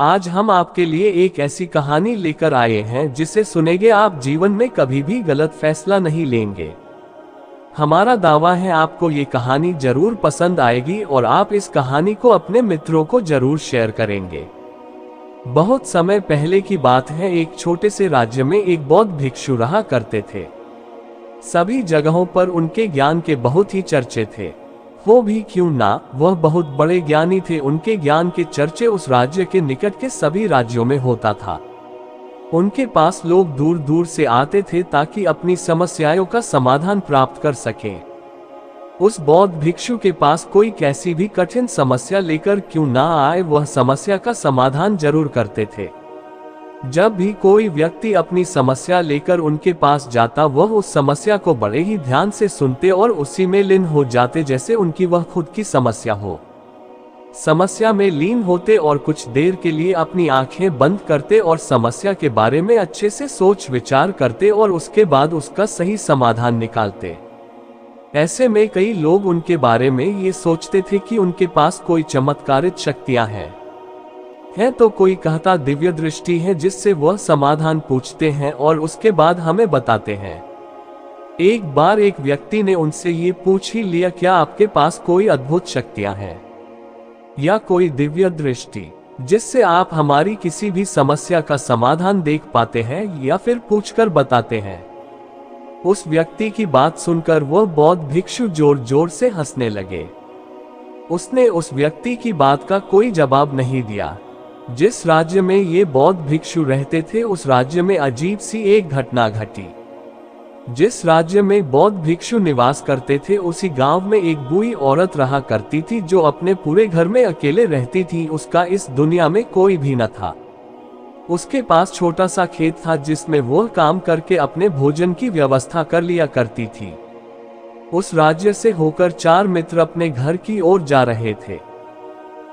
आज हम आपके लिए एक ऐसी कहानी लेकर आए हैं जिसे सुनेंगे आप जीवन में कभी भी गलत फैसला नहीं लेंगे। हमारा दावा है आपको ये कहानी जरूर पसंद आएगी और आप इस कहानी को अपने मित्रों को जरूर शेयर करेंगे। बहुत समय पहले की बात है, एक छोटे से राज्य में एक बौद्ध भिक्षु रहा करते थे। सभी जगहों पर उनके ज्ञान के बहुत ही चर्चे थे। वो भी क्यों ना, वह बहुत बड़े ज्ञानी थे। उनके ज्ञान के चर्चे उस राज्य के निकट के सभी राज्यों में होता था। उनके पास लोग दूर दूर से आते थे ताकि अपनी समस्याओं का समाधान प्राप्त कर सकें। उस बौद्ध भिक्षु के पास कोई कैसी भी कठिन समस्या लेकर क्यों ना आए, वह समस्या का समाधान जरूर करते थे। जब भी कोई व्यक्ति अपनी समस्या लेकर उनके पास जाता, वह उस समस्या को बड़े ही ध्यान से सुनते और उसी में लीन हो जाते जैसे उनकी वह खुद की समस्या हो। समस्या में लीन होते और कुछ देर के लिए अपनी आंखें बंद करते और समस्या के बारे में अच्छे से सोच विचार करते और उसके बाद उसका सही समाधान निकालते। ऐसे में कई लोग उनके बारे में ये सोचते थे कि उनके पास कोई चमत्कारिक शक्तियां हैं। है तो कोई कहता दिव्य दृष्टि है जिससे वह समाधान पूछते हैं और उसके बाद हमें बताते हैं। एक बार एक व्यक्ति ने उनसे ये पूछ ही लिया, क्या आपके पास कोई अद्भुत शक्तियां हैं या कोई दिव्य दृष्टि जिससे आप हमारी किसी भी समस्या का समाधान देख पाते हैं या फिर पूछकर बताते हैं। उस व्यक्ति की बात सुनकर वह बौद्ध भिक्षु जोर जोर से हंसने लगे। उसने उस व्यक्ति की बात का कोई जवाब नहीं दिया। जिस राज्य में ये बौद्ध भिक्षु रहते थे, उस राज्य में अजीब सी एक घटना घटी। जिस राज्य में बौद्ध भिक्षु निवास करते थे, उसी गांव में एक बूढ़ी औरत रहा करती थी जो अपने पूरे घर में अकेले रहती थी। उसका इस दुनिया में कोई भी न था। उसके पास छोटा सा खेत था जिसमें वह काम करके अपने भोजन की व्यवस्था कर लिया करती थी। उस राज्य से होकर 4 मित्र अपने घर की ओर जा रहे थे।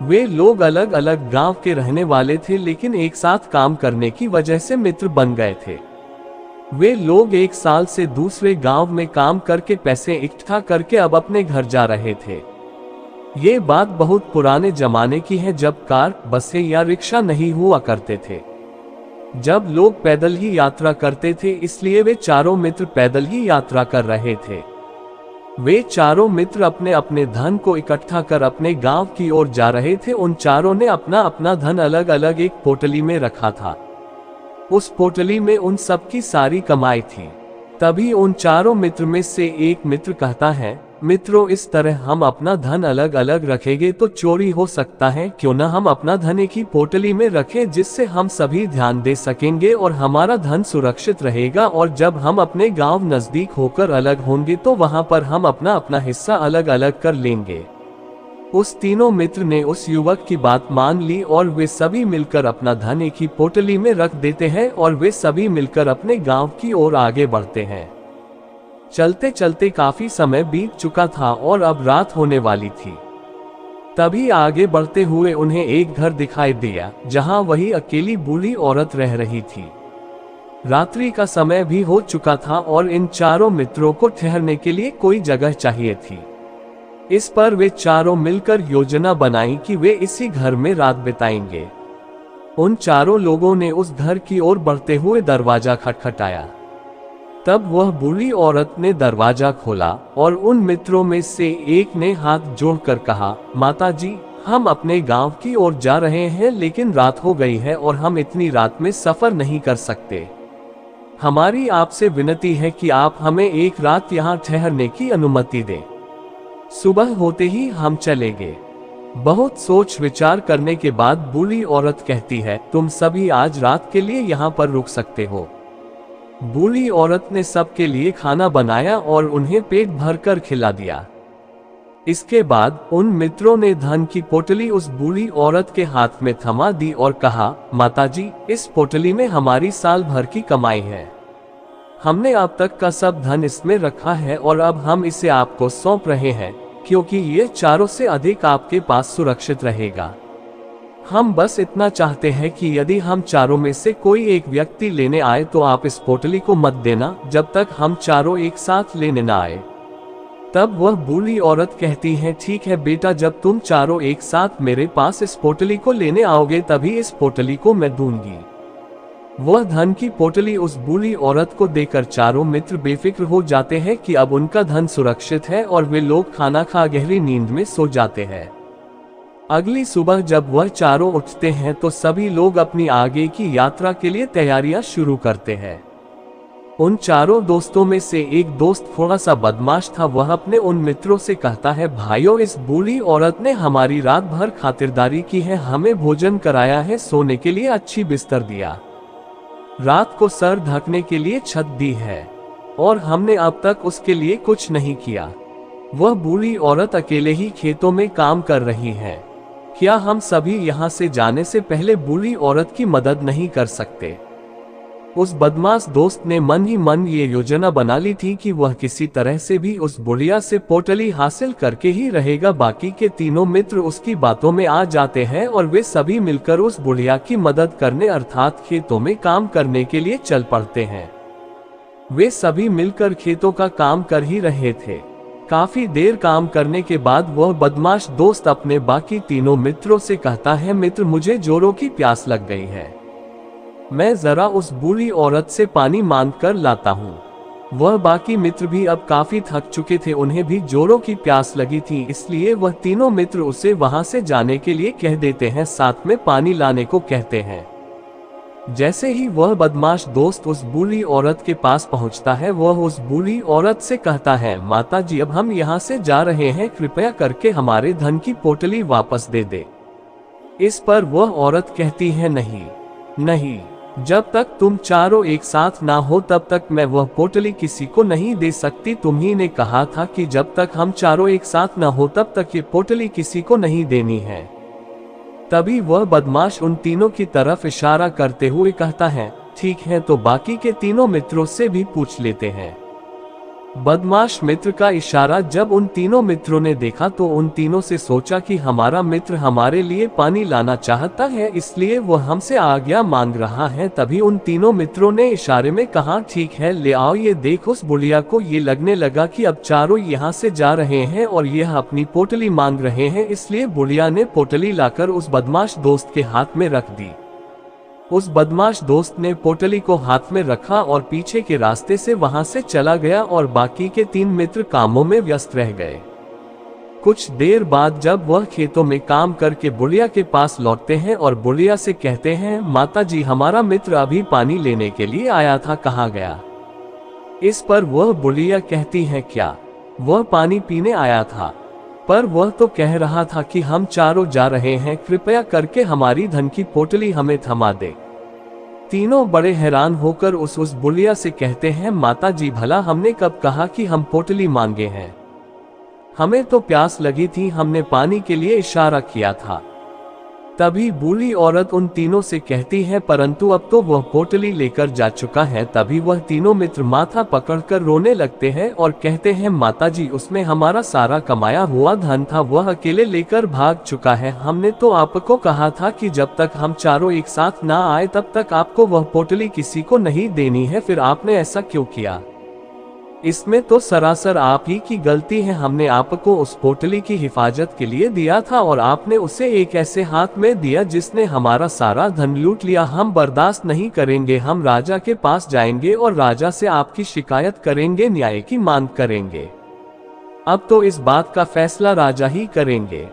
वे लोग अलग अलग गांव के रहने वाले थे, लेकिन एक साथ काम करने की वजह से मित्र बन गए थे। वे लोग 1 साल से दूसरे गांव में काम करके पैसे इकट्ठा करके अब अपने घर जा रहे थे। ये बात बहुत पुराने जमाने की है, जब कार, बसें या रिक्शा नहीं हुआ करते थे। जब लोग पैदल ही यात्रा करते थे, इसलिए वे चारों मित्र पैदल ही यात्रा कर रहे थे। वे चारों मित्र अपने अपने धन को इकट्ठा कर अपने गांव की ओर जा रहे थे। उन चारों ने अपना अपना धन अलग अलग एक पोटली में रखा था। उस पोटली में उन सबकी सारी कमाई थी। तभी उन चारों मित्र में से एक मित्र कहता है, मित्रों, इस तरह हम अपना धन अलग अलग रखेंगे तो चोरी हो सकता है। क्यों न हम अपना धन एक ही पोटली में रखें, जिससे हम सभी ध्यान दे सकेंगे और हमारा धन सुरक्षित रहेगा। और जब हम अपने गांव नजदीक होकर अलग होंगे तो वहां पर हम अपना अपना हिस्सा अलग अलग कर लेंगे। उस तीनों मित्र ने उस युवक की बात मान ली और वे सभी मिलकर अपना धन एक ही पोटली में रख देते हैं और वे सभी मिलकर अपने गांव की ओर आगे बढ़ते हैं। चलते चलते काफी समय बीत चुका था और अब रात होने वाली थी। तभी आगे बढ़ते हुए उन्हें एक घर दिखाई दिया जहां वही अकेली बूढ़ी औरत रह रही थी। रात्रि का समय भी हो चुका था और इन चारों मित्रों को ठहरने के लिए कोई जगह चाहिए थी। इस पर वे चारों मिलकर योजना बनाई कि वे इसी घर में रात बिताएंगे। उन चारों लोगों ने उस घर की ओर बढ़ते हुए दरवाजा खटखटाया। तब वह बूढ़ी औरत ने दरवाजा खोला और उन मित्रों में से एक ने हाथ जोड़कर कहा, माता जी, हम अपने गांव की ओर जा रहे हैं, लेकिन रात हो गई है और हम इतनी रात में सफर नहीं कर सकते। हमारी आपसे विनती है कि आप हमें एक रात यहाँ ठहरने की अनुमति दें। सुबह होते ही हम चलेंगे। बहुत सोच विचार करने के बाद बूढ़ी औरत कहती है, तुम सभी आज रात के लिए यहाँ पर रुक सकते हो। बूढ़ी औरत ने सबके लिए खाना बनाया और उन्हें पेट भरकर खिला दिया। इसके बाद उन मित्रों ने धन की पोटली उस बूढ़ी औरत के हाथ में थमा दी और कहा, माताजी, इस पोटली में हमारी साल भर की कमाई है। हमने अब तक का सब धन इसमें रखा है और अब हम इसे आपको सौंप रहे हैं, क्योंकि ये चारों से अधिक आपके पास सुरक्षित रहेगा। हम बस इतना चाहते हैं कि यदि हम चारों में से कोई एक व्यक्ति लेने आए तो आप इस पोटली को मत देना जब तक हम चारों एक साथ लेने न आए। तब वह बूढ़ी औरत कहती है, ठीक है बेटा, जब तुम चारों एक साथ मेरे पास इस पोटली को लेने आओगे तभी इस पोटली को मैं दूंगी। वह धन की पोटली उस बूढ़ी औरत को देकर चारों मित्र बेफिक्र हो जाते हैं कि अब उनका धन सुरक्षित है और वे लोग खाना खा गहरी नींद में सो जाते हैं। अगली सुबह जब वह चारों उठते हैं तो सभी लोग अपनी आगे की यात्रा के लिए तैयारियां शुरू करते हैं। उन चारों दोस्तों में से एक दोस्त थोड़ा सा बदमाश था। वह अपने उन मित्रों से कहता है, भाइयों, इस बूढ़ी औरत ने हमारी रात भर खातिरदारी की है, हमें भोजन कराया है, सोने के लिए अच्छी बिस्तर दिया, रात को सर ढकने के लिए छत दी है, और हमने अब तक उसके लिए कुछ नहीं किया। वह बूढ़ी औरत अकेले ही खेतों में काम कर रही है। क्या हम सभी यहाँ से जाने से पहले बूढ़ी औरत की मदद नहीं कर सकते? उस बदमाश दोस्त ने मन ही मन ये योजना बना ली थी कि वह किसी तरह से भी उस बुढ़िया से पोटली हासिल करके ही रहेगा। बाकी के तीनों मित्र उसकी बातों में आ जाते हैं और वे सभी मिलकर उस बुढ़िया की मदद करने अर्थात खेतों में काम करने के लिए चल पड़ते हैं। वे सभी मिलकर खेतों का काम कर ही रहे थे। काफी देर काम करने के बाद वह बदमाश दोस्त अपने बाकी तीनों मित्रों से कहता है, मित्र, मुझे जोरों की प्यास लग गई है, मैं जरा उस बूढ़ी औरत से पानी मांग कर लाता हूँ। वह बाकी मित्र भी अब काफी थक चुके थे, उन्हें भी जोरों की प्यास लगी थी, इसलिए वह तीनों मित्र उसे वहां से जाने के लिए कह देते हैं, साथ में पानी लाने को कहते हैं। जैसे ही वह बदमाश दोस्त उस बूढ़ी औरत के पास पहुंचता है, वह उस बूढ़ी औरत से कहता है, माता जी, अब हम यहाँ से जा रहे हैं, कृपया करके हमारे धन की पोटली वापस दे दे। इस पर वह औरत कहती है, नहीं नहीं, जब तक तुम चारों एक साथ ना हो तब तक मैं वह पोटली किसी को नहीं दे सकती। तुम्ही ने कहा था कि जब तक हम चारों एक साथ ना हो तब तक ये पोटली किसी को नहीं देनी है। तभी वह बदमाश उन तीनों की तरफ इशारा करते हुए कहता है, ठीक है, तो बाकी के तीनों मित्रों से भी पूछ लेते हैं। बदमाश मित्र का इशारा जब उन तीनों मित्रों ने देखा तो उन तीनों से सोचा कि हमारा मित्र हमारे लिए पानी लाना चाहता है, इसलिए वह हमसे आज्ञा मांग रहा है। तभी उन तीनों मित्रों ने इशारे में कहा, ठीक है, ले आओ ये देख। उस बुढ़िया को ये लगने लगा कि अब चारों यहाँ से जा रहे हैं और यह अपनी पोटली मांग रहे हैं, इसलिए बुढ़िया ने पोटली लाकर उस बदमाश दोस्त के हाथ में रख दी। उस बदमाश दोस्त ने पोटली को हाथ में रखा और पीछे के रास्ते से वहां से चला गया और बाकी के तीन मित्र कामों में व्यस्त रह गए। कुछ देर बाद जब वह खेतों में काम करके बुढ़िया के पास लौटते हैं और बुढ़िया से कहते हैं, माता जी, हमारा मित्र अभी पानी लेने के लिए आया था, कहाँ गया? इस पर वह बुढ़िया कहती है, क्या वह पानी पीने आया था? पर वह तो कह रहा था कि हम चारों जा रहे हैं, कृपया करके हमारी धन की पोटली हमें थमा दे। तीनों बड़े हैरान होकर उस बुढ़िया से कहते हैं, माता जी, भला हमने कब कहा कि हम पोटली मांगे हैं? हमें तो प्यास लगी थी, हमने पानी के लिए इशारा किया था। तभी बूढ़ी औरत उन तीनों से कहती है, परंतु अब तो वह पोटली लेकर जा चुका है। तभी वह तीनों मित्र माथा पकड़कर रोने लगते हैं और कहते हैं, माता जी, उसमें हमारा सारा कमाया हुआ धन था, वह अकेले लेकर भाग चुका है। हमने तो आपको कहा था कि जब तक हम चारों एक साथ ना आए तब तक आपको वह पोटली किसी को नहीं देनी है, फिर आपने ऐसा क्यों किया? इसमें तो सरासर आप ही की गलती है। हमने आपको उस पोटली की हिफाजत के लिए दिया था और आपने उसे एक ऐसे हाथ में दिया जिसने हमारा सारा धन लूट लिया। हम बर्दाश्त नहीं करेंगे, हम राजा के पास जाएंगे और राजा से आपकी शिकायत करेंगे, न्याय की मांग करेंगे। अब तो इस बात का फैसला राजा ही करेंगे।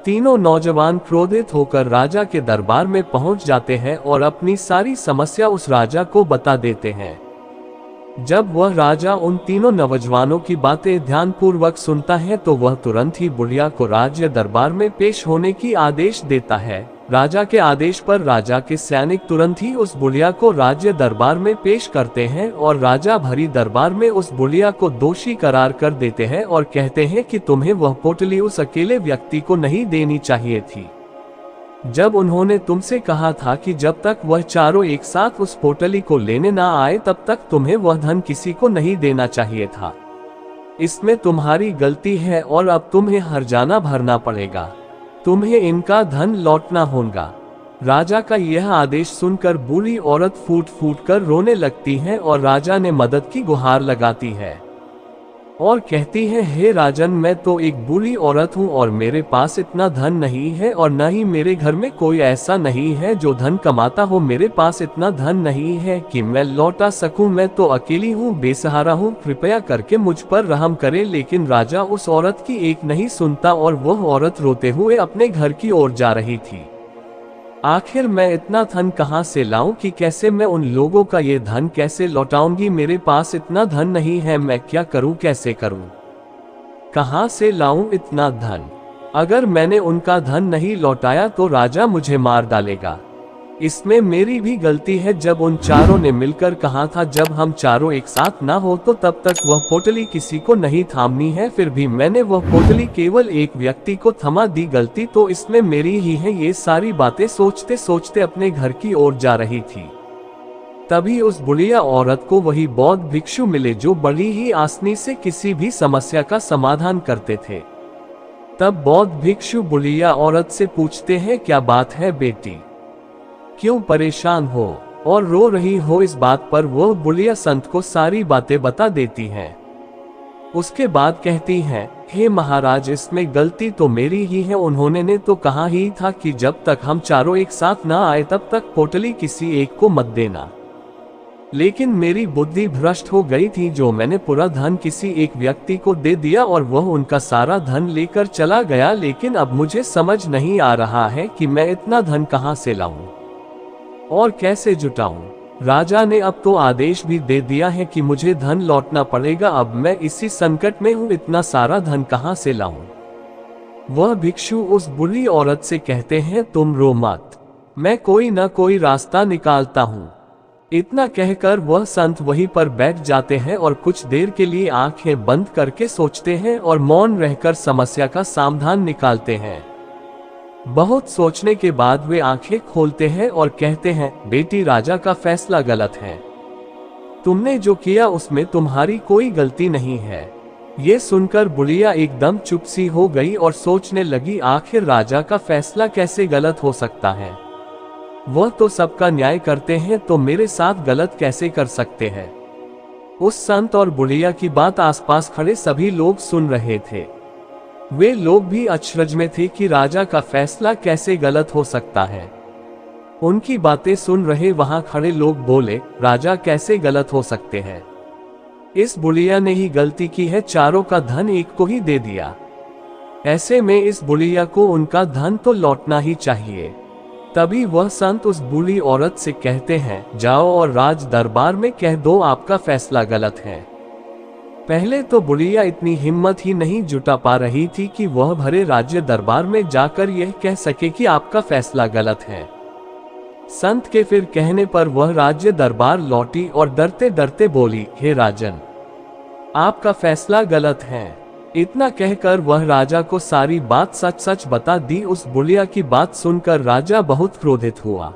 तीनों नौजवान क्रोधित होकर राजा के दरबार में पहुंच जाते हैं और अपनी सारी समस्या उस राजा को बता देते हैं। जब वह राजा उन तीनों नौजवानों की बातें ध्यानपूर्वक सुनता है तो वह तुरंत ही बुढ़िया को राज्य दरबार में पेश होने की आदेश देता है। राजा के आदेश पर राजा के सैनिक तुरंत ही उस बुढ़िया को राज्य दरबार में पेश करते हैं और राजा भरी दरबार में उस बुढ़िया को दोषी करार कर देते हैं और कहते हैं कि तुम्हें वह पोटली उस अकेले व्यक्ति को नहीं देनी चाहिए थी। जब उन्होंने तुमसे कहा था कि जब तक वह चारों एक साथ उस पोटली को लेने ना आए तब तक तुम्हें वह धन किसी को नहीं देना चाहिए था। इसमें तुम्हारी गलती है और अब तुम्हें हर्जाना भरना पड़ेगा। तुम्हें इनका धन लौटना होगा। राजा का यह आदेश सुनकर बूढ़ी औरत फूट फूट कर रोने लगती है और राजा ने मदद की गुहार लगाती है। और कहती है, हे राजन, मैं तो एक बुरी औरत हूँ और मेरे पास इतना धन नहीं है और न ही मेरे घर में कोई ऐसा नहीं है जो धन कमाता हो। मेरे पास इतना धन नहीं है कि मैं लौटा सकूं। मैं तो अकेली हूँ, बेसहारा हूँ, कृपया करके मुझ पर रहम करे। लेकिन राजा उस औरत की एक नहीं सुनता और वह औरत रोते हुए अपने घर की ओर जा रही थी। आखिर मैं इतना धन कहाँ से लाऊं कि कैसे मैं उन लोगों का ये धन कैसे लौटाऊंगी? मेरे पास इतना धन नहीं है, मैं क्या करूं, कैसे करूं, कहाँ से लाऊं इतना धन? अगर मैंने उनका धन नहीं लौटाया तो राजा मुझे मार डालेगा। इसमें मेरी भी गलती है। जब उन चारों ने मिलकर कहा था जब हम चारों एक साथ ना हो तो तब तक वह पोटली किसी को नहीं थामनी है, फिर भी मैंने वह पोटली केवल एक व्यक्ति को थमा दी। गलती तो इसमें मेरी ही है। ये सारी बातें सोचते सोचते अपने घर की ओर जा रही थी। तभी उस बुढ़िया औरत को वही बौद्ध भिक्षु मिले जो बड़ी ही आसानी से किसी भी समस्या का समाधान करते थे। तब बौद्ध भिक्षु बुढ़िया औरत से पूछते हैं, क्या बात है बेटी, क्यों परेशान हो और रो रही हो? इस बात पर वह बुढ़िया संत को सारी बातें बता देती हैं। उसके बाद कहती हैं, हे महाराज, इसमें गलती तो मेरी ही है। उन्होंने ने तो कहा ही था कि जब तक हम चारों एक साथ ना आए तब तक पोटली किसी एक को मत देना। लेकिन मेरी बुद्धि भ्रष्ट हो गई थी, जो मैंने पूरा धन किसी एक व्यक्ति को दे दिया और वह उनका सारा धन लेकर चला गया। लेकिन अब मुझे समझ नहीं आ रहा है कि मैं इतना धन कहाँ से लाऊं और कैसे जुटाऊं। राजा ने अब तो आदेश भी दे दिया है कि मुझे धन लौटना पड़ेगा। अब मैं इसी संकट में हूँ, इतना सारा धन कहाँ से लाऊं? वह भिक्षु उस बुरी औरत से कहते हैं, तुम रो मत, मैं कोई न कोई रास्ता निकालता हूँ। इतना कहकर वह संत वहीं पर बैठ जाते हैं और कुछ देर के लिए आंखें बंद करके सोचते हैं और मौन रहकर समस्या का समाधान निकालते हैं। बहुत सोचने के बाद वे आंखें खोलते हैं और कहते हैं, बेटी, राजा का फैसला गलत है। तुमने जो किया उसमें तुम्हारी कोई गलती नहीं है। ये सुनकर बुढ़िया एकदम चुप सी हो गई और सोचने लगी, आखिर राजा का फैसला कैसे गलत हो सकता है? वह तो सबका न्याय करते हैं, तो मेरे साथ गलत कैसे कर सकते हैं? उस संत और बुढ़िया की बात आसपास खड़े सभी लोग सुन रहे थे। वे लोग भी अचरज में थे कि राजा का फैसला कैसे गलत हो सकता है। उनकी बातें सुन रहे वहां खड़े लोग बोले, राजा कैसे गलत हो सकते हैं? इस बुढ़िया ने ही गलती की है, चारों का धन एक को ही दे दिया। ऐसे में इस बुढ़िया को उनका धन तो लौटना ही चाहिए। तभी वह संत उस बूढ़ी औरत से कहते हैं, जाओ और राज दरबार में कह दो आपका फैसला गलत है। पहले तो बुढ़िया इतनी हिम्मत ही नहीं जुटा पा रही थी कि वह भरे राज्य दरबार में जाकर यह कह सके कि आपका फैसला गलत है। संत के फिर कहने पर वह राज्य दरबार लौटी और डरते डरते बोली, हे राजन, आपका फैसला गलत है। इतना कहकर वह राजा को सारी बात सच सच बता दी। उस बुढ़िया की बात सुनकर राजा बहुत क्रोधित हुआ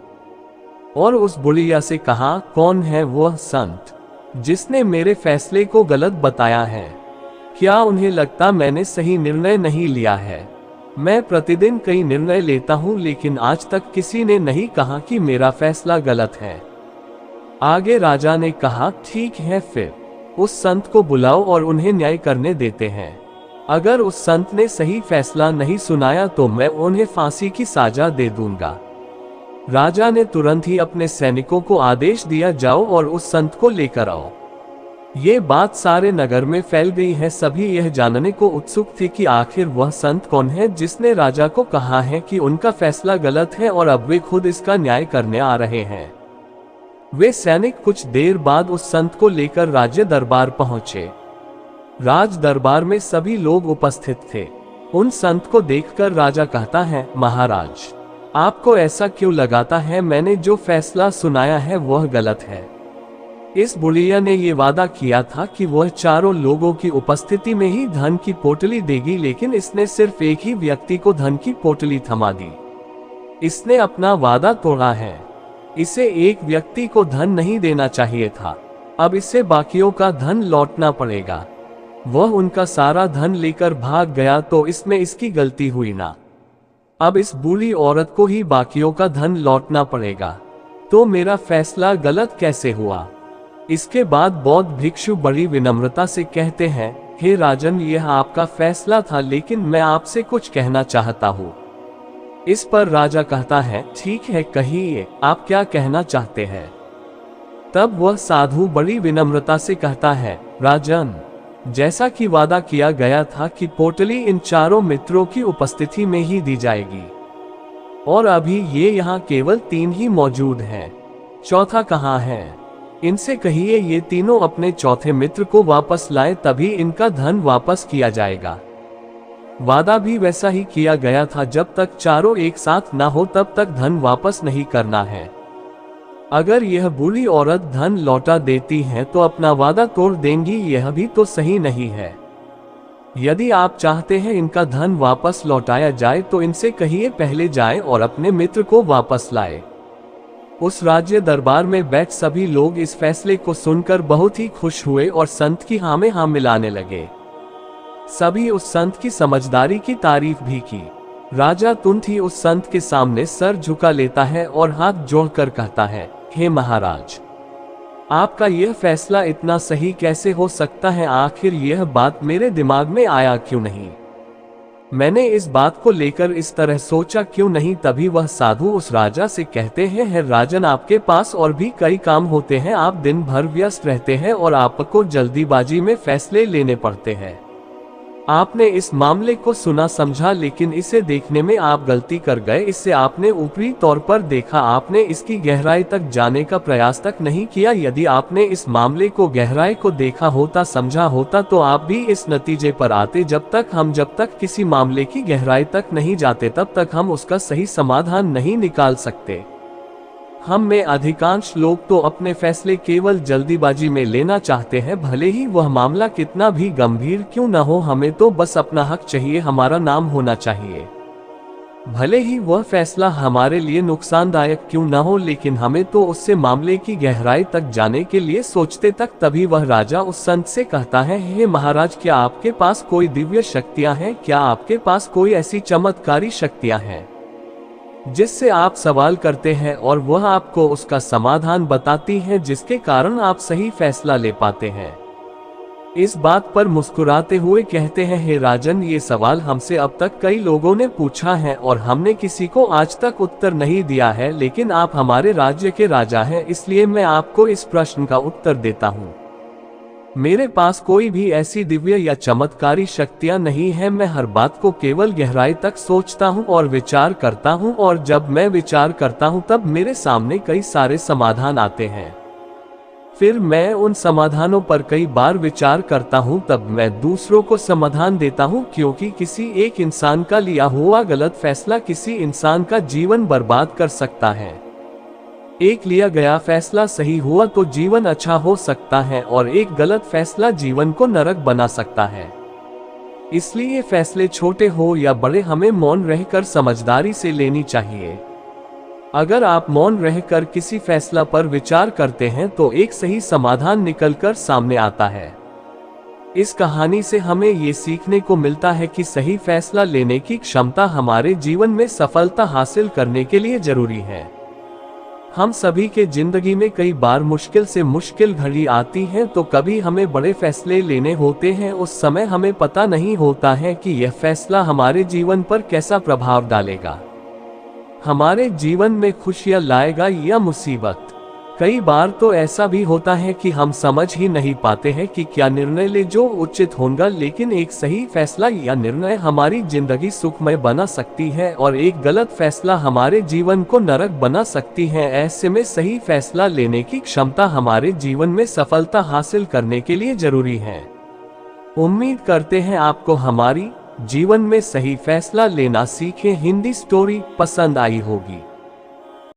और उस बुढ़िया से कहा, कौन है वह संत जिसने मेरे फैसले को गलत बताया है? क्या उन्हें लगता मैंने सही निर्णय नहीं लिया है? मैं प्रतिदिन कई निर्णय लेता हूँ, लेकिन आज तक किसी ने नहीं कहा कि मेरा फैसला गलत है। आगे राजा ने कहा, ठीक है, फिर उस संत को बुलाओ और उन्हें न्याय करने देते हैं। अगर उस संत ने सही फैसला नहीं सुनाया तो मैं उन्हें फांसी की सजा दे दूंगा। राजा ने तुरंत ही अपने सैनिकों को आदेश दिया, जाओ और उस संत को लेकर आओ। ये बात सारे नगर में फैल गई है। सभी यह जानने को उत्सुक थे कि आखिर वह संत कौन है जिसने राजा को कहा है कि उनका फैसला गलत है और अब वे खुद इसका न्याय करने आ रहे हैं। वे सैनिक कुछ देर बाद उस संत को लेकर राज्य दरबार पहुंचे। राज दरबार में सभी लोग उपस्थित थे। उन संत को देखकर राजा कहता है, महाराज, आपको ऐसा क्यों लगाता है? मैंने जो फैसला सुनाया है वह गलत है। इस बुढ़िया ने ये वादा किया था कि वह चारों लोगों की उपस्थिति में ही धन की पोटली देगी, लेकिन इसने सिर्फ एक ही व्यक्ति को धन की पोटली थमा दी। इसने अपना वादा तोड़ा है। इसे एक व्यक्ति को धन नहीं देना चाहिए था। अब इसे बाकियों का धन लौटना पड़ेगा। वह उनका सारा धन लेकर भाग गया तो इसमें इसकी गलती हुई ना। अब इस बूढ़ी औरत को ही बाकियों का धन लौटना पड़ेगा। तो मेरा फैसला गलत कैसे हुआ? इसके बाद बौद्ध भिक्षु बड़ी विनम्रता से कहते हैं, हे राजन, यह आपका फैसला था, लेकिन मैं आपसे कुछ कहना चाहता हूँ। इस पर राजा कहता है, ठीक है, कहिए, आप क्या कहना चाहते हैं। तब वह साधु बड़ी विनम्रता से कहता है, राजन, जैसा कि वादा किया गया था कि पोटली इन चारों मित्रों की उपस्थिति में ही दी जाएगी, और अभी ये यहाँ केवल 3 ही मौजूद हैं। चौथा कहाँ है? इनसे कहिए ये तीनों अपने चौथे मित्र को वापस लाए, तभी इनका धन वापस किया जाएगा। वादा भी वैसा ही किया गया था, जब तक चारों एक साथ न हो तब तक धन वापस नहीं करना है। अगर यह बुरी औरत धन लौटा देती है तो अपना वादा तोड़ देंगी, यह भी तो सही नहीं है। यदि आप चाहते हैं इनका धन वापस लौटाया जाए तो इनसे कहिए पहले जाए और अपने मित्र को वापस लाए। उस राज्य दरबार में बैठ सभी लोग इस फैसले को सुनकर बहुत ही खुश हुए और संत की हाँ में हाँ मिलाने लगे। सभी उस संत की समझदारी की तारीफ भी की। राजा तुरंत ही उस संत के सामने सर झुका लेता है और हाथ जोड़कर कहता है, हे महाराज, आपका यह फैसला इतना सही कैसे हो सकता है? आखिर यह बात मेरे दिमाग में आया क्यों नहीं? मैंने इस बात को लेकर इस तरह सोचा क्यों नहीं? तभी वह साधु उस राजा से कहते हैं, हे राजन, आपके पास और भी कई काम होते हैं, आप दिन भर व्यस्त रहते हैं और आपको जल्दीबाजी में फैसले लेने पड़ते हैं। आपने इस मामले को सुना समझा, लेकिन इसे देखने में आप गलती कर गए। इससे आपने ऊपरी तौर पर देखा, आपने इसकी गहराई तक जाने का प्रयास तक नहीं किया। यदि आपने इस मामले को गहराई को देखा होता, समझा होता, तो आप भी इस नतीजे पर आते। जब तक किसी मामले की गहराई तक नहीं जाते तब तक हम उसका सही समाधान नहीं निकाल सकते। हम में अधिकांश लोग तो अपने फैसले केवल जल्दीबाजी में लेना चाहते हैं, भले ही वह मामला कितना भी गंभीर क्यों न हो। हमें तो बस अपना हक चाहिए, हमारा नाम होना चाहिए। भले ही वह फैसला हमारे लिए नुकसानदायक क्यों न हो, लेकिन हमें तो उससे मामले की गहराई तक जाने के लिए सोचते तक। तभी वह राजा उस संत से कहता है, हे महाराज, क्या आपके पास कोई दिव्य शक्तियां हैं? क्या आपके पास कोई ऐसी चमत्कारी शक्तियां हैं जिससे आप सवाल करते हैं और वह आपको उसका समाधान बताती है, जिसके कारण आप सही फैसला ले पाते हैं? इस बात पर मुस्कुराते हुए कहते हैं, हे राजन, ये सवाल हमसे अब तक कई लोगों ने पूछा है और हमने किसी को आज तक उत्तर नहीं दिया है, लेकिन आप हमारे राज्य के राजा हैं, इसलिए मैं आपको इस प्रश्न का उत्तर देता हूँ। मेरे पास कोई भी ऐसी दिव्य या चमत्कारी शक्तियां नहीं है। मैं हर बात को केवल गहराई तक सोचता हूं और विचार करता हूं, और जब मैं विचार करता हूं तब मेरे सामने कई सारे समाधान आते हैं। फिर मैं उन समाधानों पर कई बार विचार करता हूं, तब मैं दूसरों को समाधान देता हूं, क्योंकि किसी एक इंसान का लिया हुआ गलत फैसला किसी इंसान का जीवन बर्बाद कर सकता है। एक लिया गया फैसला सही हुआ तो जीवन अच्छा हो सकता है, और एक गलत फैसला जीवन को नरक बना सकता है। इसलिए फैसले छोटे हो या बड़े, हमें मौन रहकर समझदारी से लेनी चाहिए। अगर आप मौन रहकर किसी फैसला पर विचार करते हैं तो एक सही समाधान निकलकर सामने आता है। इस कहानी से हमें ये सीखने को मिलता है कि सही फैसला लेने की क्षमता हमारे जीवन में सफलता हासिल करने के लिए जरूरी है। हम सभी के जिंदगी में कई बार मुश्किल से मुश्किल घड़ी आती है, तो कभी हमें बड़े फैसले लेने होते हैं। उस समय हमें पता नहीं होता है कि यह फैसला हमारे जीवन पर कैसा प्रभाव डालेगा, हमारे जीवन में खुशियां लाएगा या मुसीबत। कई बार तो ऐसा भी होता है कि हम समझ ही नहीं पाते हैं कि क्या निर्णय ले जो उचित होगा, लेकिन एक सही फैसला या निर्णय हमारी जिंदगी सुखमय बना सकती है और एक गलत फैसला हमारे जीवन को नरक बना सकती है। ऐसे में सही फैसला लेने की क्षमता हमारे जीवन में सफलता हासिल करने के लिए जरूरी है। उम्मीद करते हैं आपको हमारी जीवन में सही फैसला लेना सीखें हिंदी स्टोरी पसंद आई होगी।